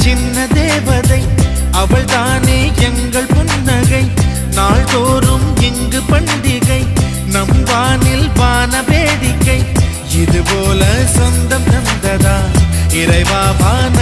சின்ன தேவதை அவள் தானே எங்கள் புன்னகை. நாள்தோறும் இங்கு பண்டிகை, நம் வானில் வான வேடிக்கை. இதுபோல சொந்தம் தந்ததா இறைவா வான